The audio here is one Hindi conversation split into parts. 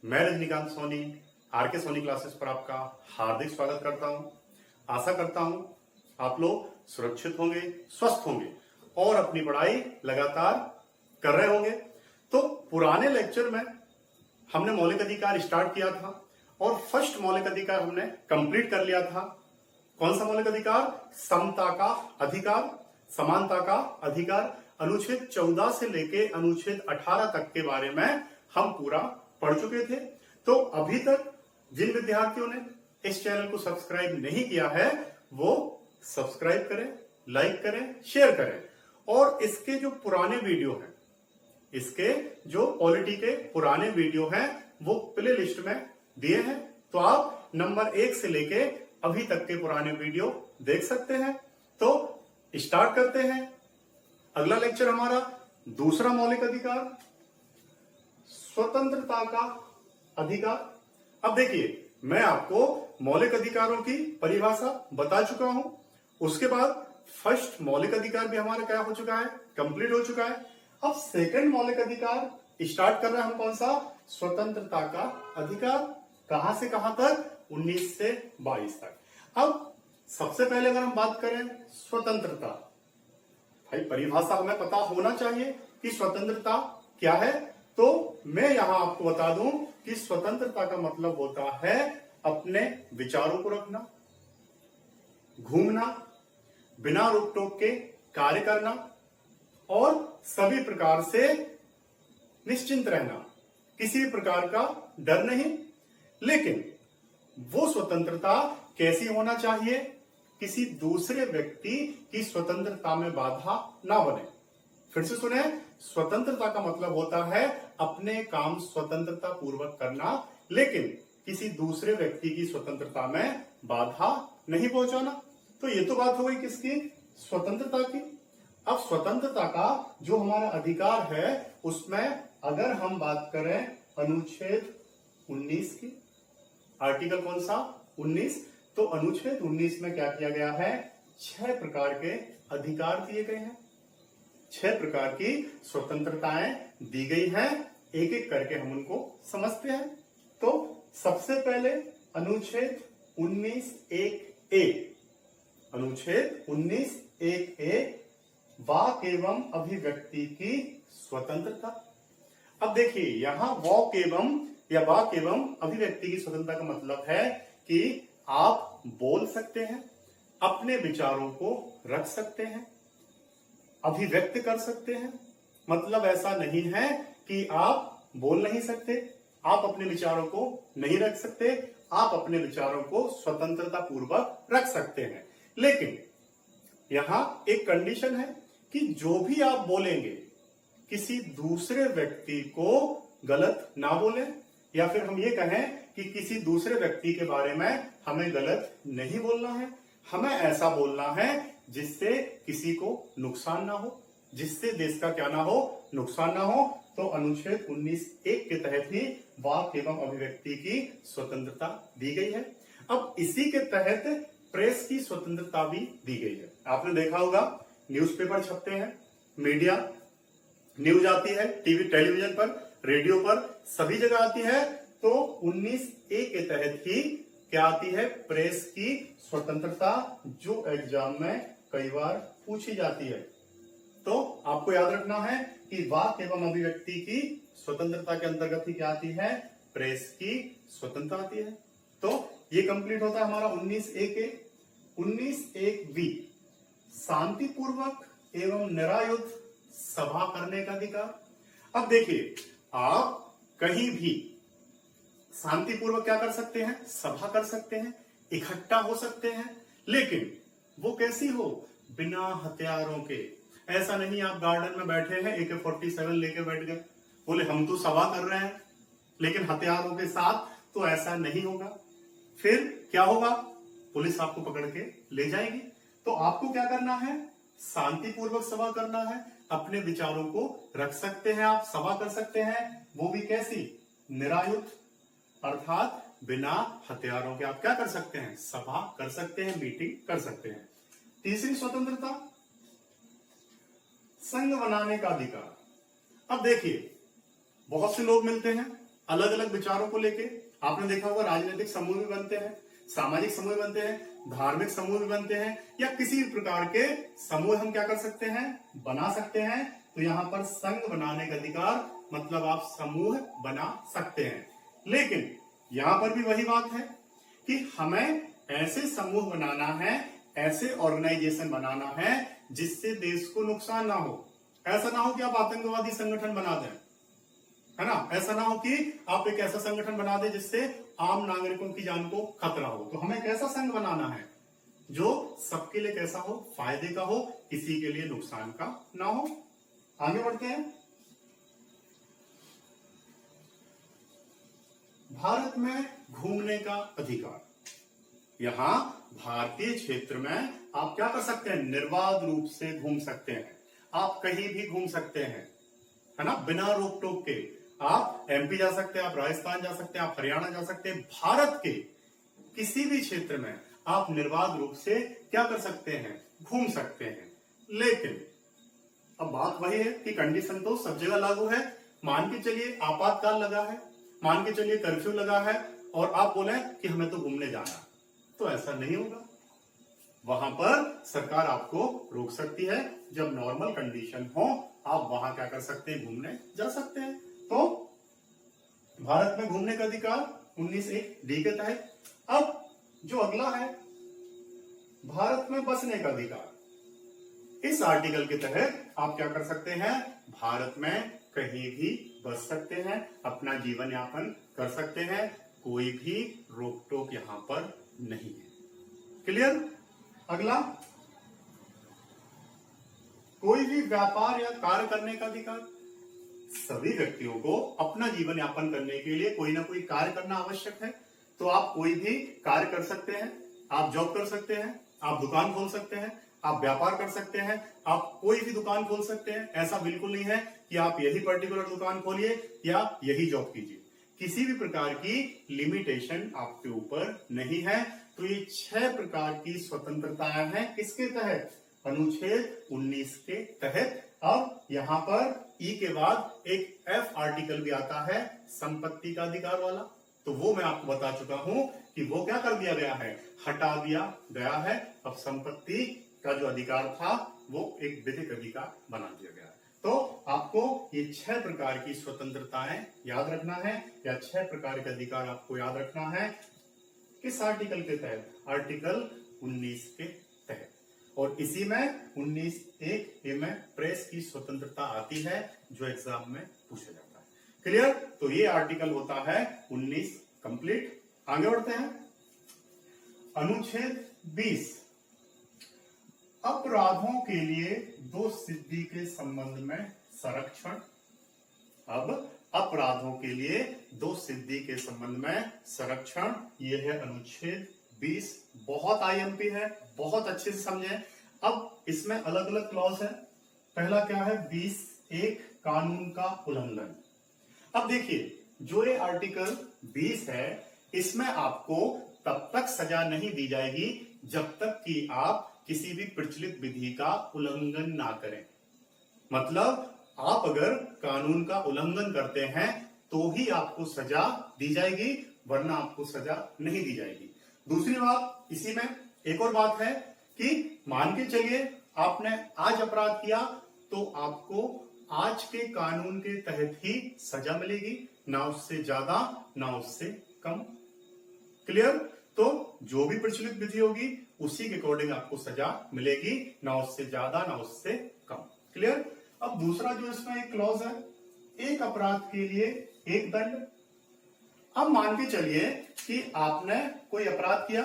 मैं रजनीकांत सोनी आरके सोनी क्लासेस पर आपका हार्दिक स्वागत करता हूं। आशा करता हूं आप लोग सुरक्षित होंगे, स्वस्थ होंगे और अपनी पढ़ाई लगातार कर रहे होंगे। तो पुराने लेक्चर में हमने मौलिक अधिकार स्टार्ट किया था और फर्स्ट मौलिक अधिकार हमने कंप्लीट कर लिया था। कौन सा मौलिक अधिकार? समता का अधिकार, समानता का अधिकार। अनुच्छेद 14 से लेके अनुच्छेद 18 तक के बारे में हम पूरा पढ़ चुके थे। तो अभी तक जिन विद्यार्थियों ने इस चैनल को सब्सक्राइब नहीं किया है वो सब्सक्राइब करें, लाइक करें, शेयर करें। और इसके जो पुराने वीडियो हैं, इसके जो पॉलिटी के पुराने वीडियो हैं वो प्ले लिस्ट में दिए हैं, तो आप नंबर 1 से लेके अभी तक के पुराने वीडियो देख सकते हैं। तो स्टार्ट करते हैं। अगला लेक्चर हमारा दूसरा मौलिक अधिकार, स्वतंत्रता का अधिकार। अब देखिए, मैं आपको मौलिक अधिकारों की परिभाषा बता चुका हूं। उसके बाद फर्स्ट मौलिक अधिकार भी हमारा क्या हो चुका है? कंप्लीट हो चुका है। अब सेकंड मौलिक अधिकार स्टार्ट कर रहे हैं हम। कौन सा? स्वतंत्रता का अधिकार। कहां से कहां तक? 19 से 22 तक। अब सबसे पहले अगर हम बात करें स्वतंत्रता, भाई परिभाषा हमें पता होना चाहिए कि स्वतंत्रता क्या है। तो मैं यहां आपको बता दूं कि स्वतंत्रता का मतलब होता है अपने विचारों को रखना, घूमना, बिना रोक टोक के कार्य करना और सभी प्रकार से निश्चिंत रहना, किसी भी प्रकार का डर नहीं। लेकिन वो स्वतंत्रता कैसी होना चाहिए? किसी दूसरे व्यक्ति की स्वतंत्रता में बाधा ना बने। फिर से सुने, स्वतंत्रता का मतलब होता है अपने काम स्वतंत्रता पूर्वक करना, लेकिन किसी दूसरे व्यक्ति की स्वतंत्रता में बाधा नहीं पहुंचाना। तो ये तो बात हो गई किसकी? स्वतंत्रता की। अब स्वतंत्रता का जो हमारा अधिकार है उसमें अगर हम बात करें अनुच्छेद 19 की, आर्टिकल कौन सा? 19। तो अनुच्छेद 19 में क्या किया गया है? 6 प्रकार के अधिकार दिए गए हैं, 6 प्रकार की स्वतंत्रताएं दी गई हैं। एक एक करके हम उनको समझते हैं। तो सबसे पहले अनुच्छेद 19(1)(a, अनुच्छेद 19(1)(a, वाक एवं अभिव्यक्ति की स्वतंत्रता। अब देखिए, यहां वाक एवं अभिव्यक्ति की स्वतंत्रता का मतलब है कि आप बोल सकते हैं, अपने विचारों को रख सकते हैं, अभिव्यक्त कर सकते हैं। मतलब ऐसा नहीं है कि आप बोल नहीं सकते, आप अपने विचारों को नहीं रख सकते, आप अपने विचारों को स्वतंत्रता पूर्वक रख सकते हैं। लेकिन यहां एक कंडीशन है कि जो भी आप बोलेंगे किसी दूसरे व्यक्ति को गलत ना बोलें, या फिर हम ये कहें कि किसी दूसरे व्यक्ति के बारे में हमें गलत नहीं बोलना है। हमें ऐसा बोलना है जिससे किसी को नुकसान ना हो, जिससे देश का क्या ना हो? नुकसान ना हो। तो अनुच्छेद 19(1) के तहत ही वाक एवं अभिव्यक्ति की स्वतंत्रता दी गई है। अब इसी के तहत प्रेस की स्वतंत्रता भी दी गई है। आपने देखा होगा, न्यूज़पेपर छपते हैं, मीडिया न्यूज आती है, टीवी टेलीविजन पर, रेडियो पर, सभी जगह आती है। तो 19(a) के तहत ही क्या आती है? प्रेस की स्वतंत्रता, जो एग्जाम में कई बार पूछी जाती है। तो आपको याद रखना है कि वाक एवं अभिव्यक्ति की स्वतंत्रता के अंतर्गत ही क्या आती है? प्रेस की स्वतंत्रता आती है। तो ये कंप्लीट होता है हमारा 19(a). 19(1)(b), शांतिपूर्वक एवं निरायुध सभा करने का अधिकार। अब देखिए, आप कहीं भी शांतिपूर्वक क्या कर सकते हैं? सभा कर सकते हैं, इकट्ठा हो सकते हैं, लेकिन वो कैसी हो? बिना हथियारों के। ऐसा नहीं आप गार्डन में बैठे हैं, AK-47 लेके बैठ गए, बोले हम तो सभा कर रहे हैं, लेकिन हथियारों के साथ, तो ऐसा नहीं होगा। फिर क्या होगा? पुलिस आपको पकड़ के ले जाएगी। तो आपको क्या करना है? शांतिपूर्वक सभा करना है, अपने विचारों को रख सकते हैं, आप सभा कर सकते हैं, वो भी कैसी? निरायुध, अर्थात बिना हथियारों के आप क्या कर सकते हैं? सभा कर सकते हैं, मीटिंग कर सकते हैं। तीसरी स्वतंत्रता, संघ बनाने का अधिकार। अब देखिए, बहुत से लोग मिलते हैं, अलग अलग विचारों को लेके। आपने देखा होगा राजनीतिक समूह भी बनते हैं, सामाजिक समूह बनते हैं, धार्मिक समूह भी बनते हैं, या किसी भी प्रकार के समूह हम क्या कर सकते हैं, बना सकते हैं। तो यहां पर संघ बनाने का अधिकार मतलब आप समूह बना सकते हैं। लेकिन यहां पर भी वही बात है कि हमें ऐसे समूह बनाना है, ऐसे ऑर्गेनाइजेशन बनाना है जिससे देश को नुकसान ना हो। ऐसा ना हो कि आप आतंकवादी संगठन बना दें, है ना। ऐसा ना हो कि आप एक ऐसा संगठन बना दें जिससे आम नागरिकों की जान को खतरा हो। तो हमें कैसा संघ बनाना है जो सबके लिए कैसा हो, फायदे का हो, किसी के लिए नुकसान का ना हो। आगे बढ़ते हैं। भारत में घूमने का अधिकार। यहां भारतीय क्षेत्र में आप क्या कर सकते हैं, निर्बाध रूप से घूम सकते हैं। आप कहीं भी घूम सकते हैं, है ना, बिना रोक टोक के। आप एमपी जा सकते हैं, आप राजस्थान जा सकते हैं, आप हरियाणा जा सकते हैं। भारत के किसी भी क्षेत्र में आप निर्बाध रूप से क्या कर सकते हैं, घूम सकते हैं। लेकिन अब बात वही है कि कंडीशन तो सब जगह लागू है। मान के चलिए आपातकाल लगा है, मान के चलिए कर्फ्यू लगा है, और आप बोले कि हमें तो घूमने जाना है, तो ऐसा नहीं होगा। वहां पर सरकार आपको रोक सकती है। जब नॉर्मल कंडीशन हो आप वहां क्या कर सकते हैं, घूमने जा सकते हैं। तो भारत में घूमने का अधिकार 19(1) के तहत। अब जो अगला है भारत में बसने का अधिकार। इस आर्टिकल के तहत आप क्या कर सकते हैं, भारत में कहीं भी बस सकते हैं, अपना जीवन यापन कर सकते हैं, कोई भी रोक टोक यहां पर नहीं है। क्लियर। अगला, कोई भी व्यापार या कार्य करने का अधिकार। सभी व्यक्तियों को अपना जीवन यापन करने के लिए कोई ना कोई कार्य करना आवश्यक है। तो आप कोई भी कार्य कर सकते हैं, आप जॉब कर सकते हैं, आप दुकान खोल सकते हैं, आप व्यापार कर सकते हैं, आप कोई भी दुकान खोल सकते हैं। ऐसा बिल्कुल नहीं है कि आप यही पर्टिकुलर दुकान खोलिए या यही जॉब कीजिए। किसी भी प्रकार की लिमिटेशन आपके ऊपर नहीं है। तो ये 6 प्रकार की स्वतंत्रताएं हैं किसके तहत, अनुच्छेद 19 के तहत। अब यहां पर ई के बाद एक एफ आर्टिकल भी आता है, संपत्ति का अधिकार वाला। तो वो मैं आपको बता चुका हूं कि वो क्या कर दिया गया है, हटा दिया गया है। अब संपत्ति का जो अधिकार था वो एक विधिक अधिकार बना दिया गया है। तो आपको ये 6 प्रकार की स्वतंत्रताएं याद रखना है, या 6 प्रकार के अधिकार आपको याद रखना है। किस आर्टिकल के तहत, आर्टिकल 19 के तहत। और इसी में 19(1) में प्रेस की स्वतंत्रता आती है जो एग्जाम में पूछा जाता है। क्लियर। तो ये आर्टिकल होता है 19 कंप्लीट। आगे बढ़ते हैं। अनुच्छेद 20, अपराधों के लिए दोषसिद्धि के संबंध में संरक्षण। अब अपराधों के लिए दोषसिद्धि के संबंध में संरक्षण, यह है अनुच्छेद 20। बहुत आईएमपी है, बहुत अच्छे से समझें। अब इसमें अलग अलग क्लॉज है। पहला क्या है, 20(1) कानून का उल्लंघन। अब देखिए जो ये आर्टिकल 20 है, इसमें आपको तब तक सजा नहीं दी जाएगी जब तक कि आप किसी भी प्रचलित विधि का उल्लंघन ना करें। मतलब आप अगर कानून का उल्लंघन करते हैं तो ही आपको सजा दी जाएगी, वरना आपको सजा नहीं दी जाएगी। दूसरी बात, इसी में एक और बात है कि मान के चलिए आपने आज अपराध किया तो आपको आज के कानून के तहत ही सजा मिलेगी, ना उससे ज्यादा ना उससे कम। क्लियर। तो जो भी प्रचलित विधि होगी उसी के अकॉर्डिंग आपको सजा मिलेगी, ना उससे ज्यादा ना उससे कम। क्लियर। अब दूसरा जो इसमें एक क्लॉज है, एक अपराध के लिए एक दंड। अब मान के चलिए कि आपने कोई अपराध किया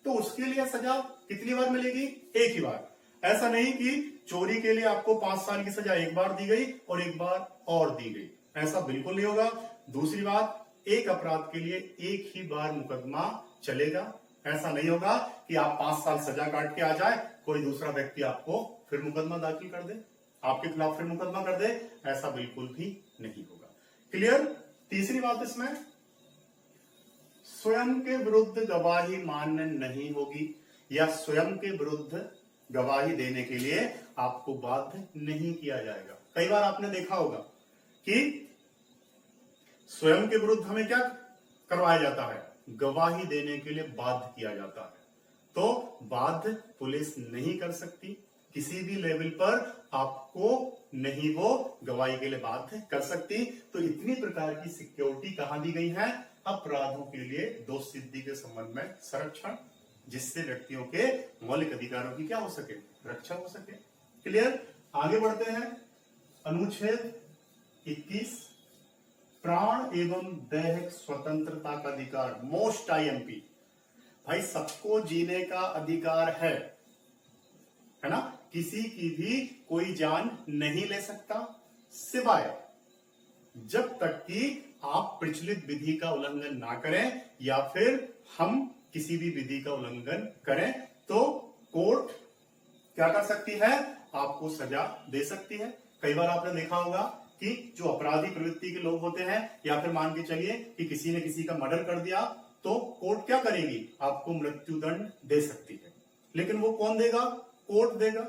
तो उसके लिए सजा कितनी बार मिलेगी, एक ही बार। ऐसा नहीं कि चोरी के लिए आपको 5 साल की सजा एक बार दी गई और एक बार और दी गई, ऐसा बिल्कुल नहीं होगा। दूसरी बात, एक अपराध के लिए एक ही बार मुकदमा चलेगा। ऐसा नहीं होगा कि आप 5 साल सजा काट के आ जाए, कोई दूसरा व्यक्ति आपको फिर मुकदमा दाखिल कर दे, आपके खिलाफ फिर मुकदमा कर दे, ऐसा बिल्कुल भी नहीं होगा। क्लियर। तीसरी बात, इसमें स्वयं के विरुद्ध गवाही मान्य नहीं होगी, या स्वयं के विरुद्ध गवाही देने के लिए आपको बाध्य नहीं किया जाएगा। कई बार आपने देखा होगा कि स्वयं के विरुद्ध हमें क्या करवाया जाता है, गवाही देने के लिए बाध्य किया जाता है। तो बाध्य पुलिस नहीं कर सकती, किसी भी लेवल पर आपको नहीं वो गवाही के लिए बाध्य कर सकती। तो इतनी प्रकार की सिक्योरिटी कहां दी गई है, अपराधों के लिए दोष सिद्धि के संबंध में संरक्षण, जिससे व्यक्तियों के मौलिक अधिकारों की क्या हो सके, रक्षा हो सके। क्लियर। आगे बढ़ते हैं। अनुच्छेद 21 प्राण एवं दैहिक स्वतंत्रता का अधिकार, मोस्ट आईएमपी। भाई सबको जीने का अधिकार है ना, किसी की भी कोई जान नहीं ले सकता, सिवाय जब तक कि आप प्रचलित विधि का उल्लंघन ना करें या फिर हम किसी भी विधि का उल्लंघन करें तो कोर्ट क्या कर सकती है, आपको सजा दे सकती है। कई बार आपने देखा होगा कि जो अपराधी प्रवृत्ति के लोग होते हैं, या फिर मान के चलिए कि किसी ने किसी का मर्डर कर दिया, तो कोर्ट क्या करेगी, आपको मृत्युदंड दे सकती है। लेकिन वो कौन देगा, कोर्ट देगा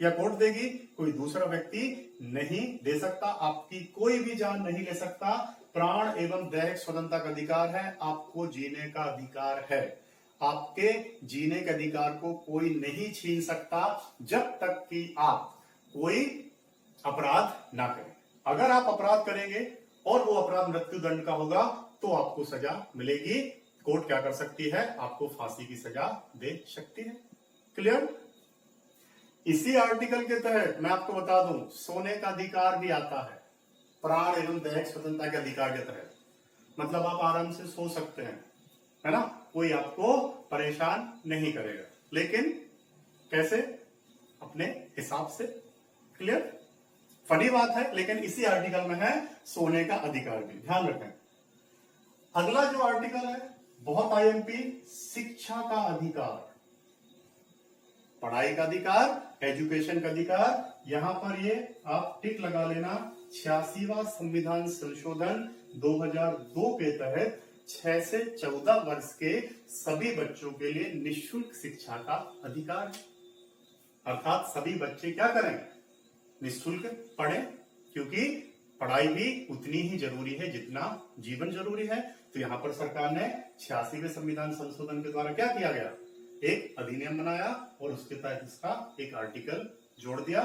या कोर्ट देगी, कोई दूसरा व्यक्ति नहीं दे सकता। आपकी कोई भी जान नहीं ले सकता। प्राण एवं दैहिक स्वतंत्रता का अधिकार है, आपको जीने का अधिकार है। आपके जीने के अधिकार को कोई नहीं छीन सकता जब तक कि आप कोई अपराध ना करें। अगर आप अपराध करेंगे और वो अपराध मृत्युदंड का होगा तो आपको सजा मिलेगी। कोर्ट क्या कर सकती है, आपको फांसी की सजा दे सकती है। क्लियर। इसी आर्टिकल के तहत मैं आपको बता दूं, सोने का अधिकार भी आता है प्राण एवं दैहिक स्वतंत्रता के अधिकार के तहत। मतलब आप आराम से सो सकते हैं, है ना, कोई आपको परेशान नहीं करेगा। लेकिन कैसे, अपने हिसाब से। क्लियर। फनी बात है, लेकिन इसी आर्टिकल में है सोने का अधिकार भी, ध्यान रखें। अगला जो आर्टिकल है बहुत आईएमपी, शिक्षा का अधिकार, पढ़ाई का अधिकार, एजुकेशन का अधिकार। यहां पर ये आप टिक लगा लेना, 86वां संविधान संशोधन 2002 के तहत 6 से 14 वर्ष के सभी बच्चों के लिए निःशुल्क शिक्षा का अधिकार है। अर्थात सभी बच्चे क्या करें, निःशुल्क पढ़ें, क्योंकि पढ़ाई भी उतनी ही जरूरी है जितना जीवन जरूरी है। तो यहां पर सरकार ने 86वें संविधान संशोधन के द्वारा क्या किया गया, एक अधिनियम बनाया और उसके तहत इसका एक आर्टिकल जोड़ दिया,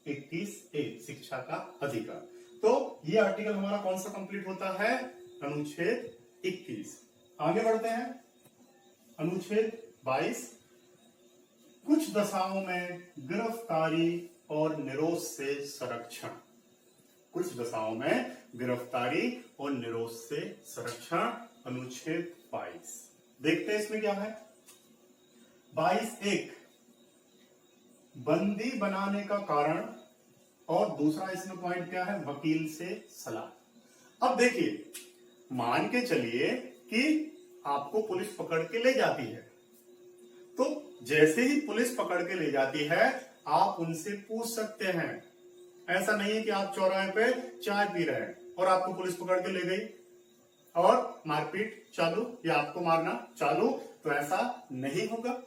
21A, शिक्षा का अधिकार। तो ये आर्टिकल हमारा कौन सा कंप्लीट होता है, अनुच्छेद 21। आगे बढ़ते हैं। अनुच्छेद 22 कुछ दशाओं में गिरफ्तारी और निरोध से संरक्षण। कुछ दशाओं में गिरफ्तारी और निरोध से संरक्षण, अनुच्छेद 22। देखते हैं इसमें क्या है। 22(1) बंदी बनाने का कारण, और दूसरा इसमें पॉइंट क्या है, वकील से सलाह। अब देखिए, मान के चलिए कि आपको पुलिस पकड़ के ले जाती है, तो जैसे ही पुलिस पकड़ के ले जाती है आप उनसे पूछ सकते हैं। ऐसा नहीं है कि आप चौराहे पे चाय पी रहे हैं और आपको पुलिस पकड़ के ले गई और मारपीट चालू या आपको मारना चालू, तो ऐसा नहीं होगा।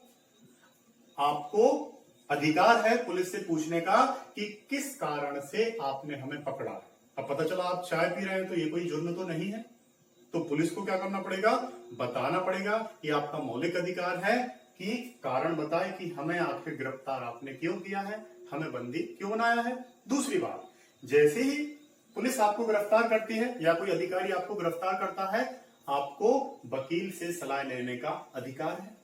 आपको अधिकार है पुलिस से पूछने का कि किस कारण से आपने हमें पकड़ा। अब पता चला आप चाय पी रहे हैं, तो ये कोई जुर्म तो नहीं है, तो पुलिस को क्या करना पड़ेगा, बताना पड़ेगा। ये आपका मौलिक अधिकार है कि कारण बताए कि हमें आखिर गिरफ्तार आपने क्यों किया है, हमें बंदी क्यों बनाया है। दूसरी बात, जैसे ही पुलिस आपको गिरफ्तार करती है या कोई अधिकारी आपको गिरफ्तार करता है, आपको वकील से सलाह लेने का अधिकार है,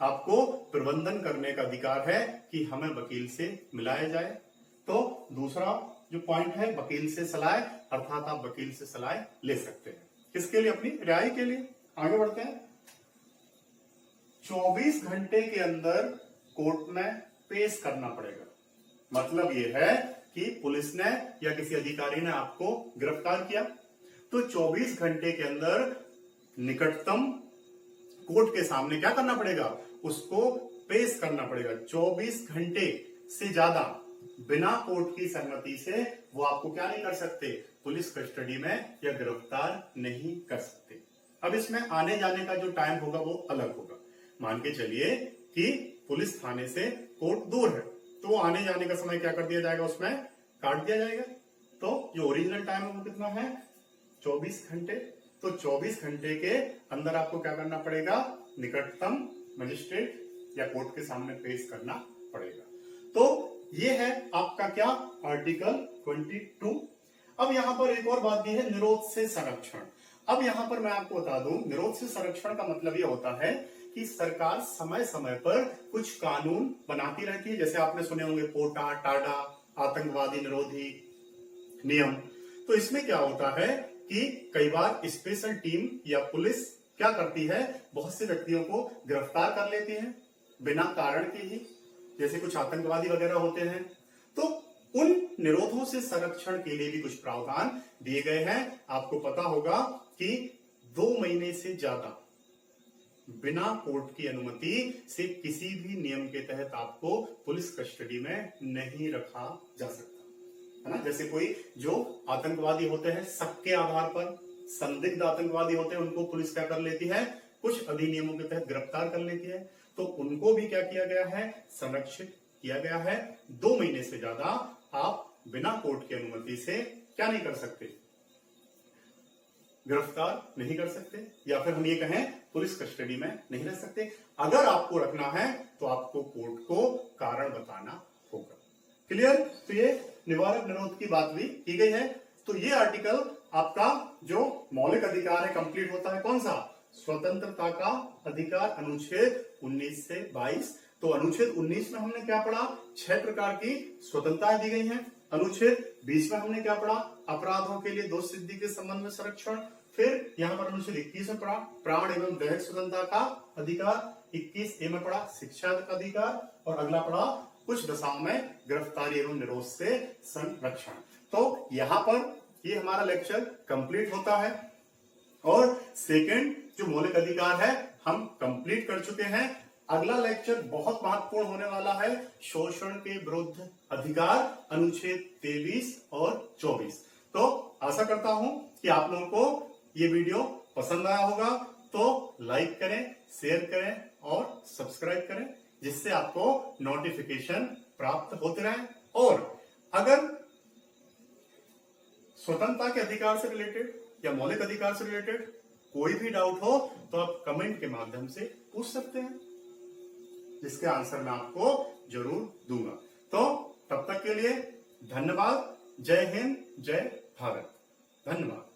आपको प्रबंधन करने का अधिकार है कि हमें वकील से मिलाया जाए। तो दूसरा जो पॉइंट है, वकील से सलाह, अर्थात आप वकील से सलाह ले सकते हैं, किसके लिए, अपनी रिहाई के लिए। आगे बढ़ते हैं। 24 घंटे के अंदर कोर्ट में पेश करना पड़ेगा। मतलब यह है कि पुलिस ने या किसी अधिकारी ने आपको गिरफ्तार किया, तो 24 घंटे के अंदर निकटतम कोर्ट के सामने क्या करना पड़ेगा, उसको पेश करना पड़ेगा। 24 घंटे से ज्यादा बिना कोर्ट की सहमति से वो आपको क्या नहीं कर सकते, पुलिस कस्टडी में या गिरफ्तार नहीं कर सकते। अब इसमें आने जाने का जो टाइम होगा वो अलग होगा। मान के चलिए कि पुलिस थाने से कोर्ट दूर है, तो आने जाने का समय क्या कर दिया जाएगा, उसमें काट दिया जाएगा। तो जो ओरिजिनल टाइम है वो कितना है, 24 घंटे, तो 24 घंटे के अंदर आपको क्या करना पड़ेगा, निकटतम मजिस्ट्रेट या कोर्ट के सामने पेश करना पड़ेगा। तो ये है आपका क्या, आर्टिकल 22। अब यहां पर एक और बात दी है, निरोध से संरक्षण। अब यहां पर मैं आपको बता दूं, निरोध से संरक्षण का मतलब ये होता है कि सरकार समय समय पर कुछ कानून बनाती रहती है, जैसे आपने सुने होंगे पोटा, टाडा, आतंकवादी निरोधी नियम। तो इसमें क्या होता है कि कई बार स्पेशल टीम या पुलिस क्या करती है, बहुत से व्यक्तियों को गिरफ्तार कर लेती है बिना कारण के ही, जैसे कुछ आतंकवादी वगैरह होते हैं। तो उन निरोधों से संरक्षण के लिए भी कुछ प्रावधान दिए गए हैं। आपको पता होगा कि 2 महीने से ज्यादा बिना कोर्ट की अनुमति से किसी भी नियम के तहत आपको पुलिस कस्टडी में नहीं रखा जा सकता, है ना। जैसे कोई जो आतंकवादी होते हैं, शक के आधार पर संदिग्ध आतंकवादी होते हैं, उनको पुलिस क्या कर लेती है, कुछ अधिनियमों के तहत गिरफ्तार कर लेती है। तो उनको भी क्या किया गया है, संरक्षित किया गया है। 2 महीने से ज्यादा आप बिना कोर्ट की अनुमति से क्या नहीं कर सकते, गिरफ्तार नहीं कर सकते, या फिर हम ये कहें पुलिस कस्टडी में नहीं रह सकते। अगर आपको रखना है तो आपको कोर्ट को कारण बताना होगा। क्लियर। तो ये निवारक निरोध की बात भी की गई है। तो ये आर्टिकल आपका जो मौलिक अधिकार है कंप्लीट होता है, कौन सा, स्वतंत्रता का अधिकार, अनुच्छेद 19 से 22। तो अनुच्छेद 19 में हमने क्या पढ़ा, 6 प्रकार की स्वतंत्रताएं दी गई हैं। अनुच्छेद 20 में हमने क्या पढ़ा, अपराधों के लिए दोष सिद्धि के संबंध में संरक्षण। फिर यहाँ पर अनुच्छेद 21 में पढ़ा प्राण एवं दैहिक स्वतंत्रता का अधिकार। 21A में पढ़ा शिक्षा का अधिकार, और अगला पढ़ा कुछ दशाओं में गिरफ्तारी एवं निरोध से संरक्षण। तो यहाँ पर ये हमारा लेक्चर कंप्लीट होता है, और सेकंड जो मौलिक अधिकार है हम कंप्लीट कर चुके हैं। अगला लेक्चर बहुत महत्वपूर्ण होने वाला है, शोषण के विरुद्ध अधिकार, अनुच्छेद 23 और 24। तो आशा करता हूं कि आप लोगों को ये वीडियो पसंद आया होगा। तो लाइक करें, शेयर करें और सब्सक्राइब करें, जिससे आपको नोटिफिकेशन प्राप्त होते रहे। और अगर स्वतंत्रता के अधिकार से रिलेटेड या मौलिक अधिकार से रिलेटेड कोई भी डाउट हो तो आप कमेंट के माध्यम से पूछ सकते हैं, जिसके आंसर मैं आपको जरूर दूंगा। तो तब तक के लिए धन्यवाद। जय हिंद, जय भारत। धन्यवाद।